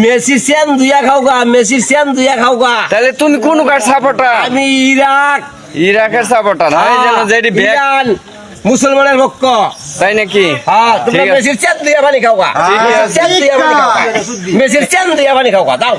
মেসির চেন দুইয়া খাওগা, মেসির চেন দুইয়া খাওগা। তাহলে তুমি কোন কার সাপোর্টার? আমি ইরাক, ইরাকের সাপোর্টার। আমি যেন যেটি ব্যাগ ইরান মুসলমানের পক্ষ। তাই নাকি? হ্যাঁ, তোমরা ঠিক আছে। মেসির চেন দুইয়া পানি খাওগা, মেসির চেন দুইয়া পানি খাওগা, মেসির চেন দুইয়া পানি খাওগা দাও।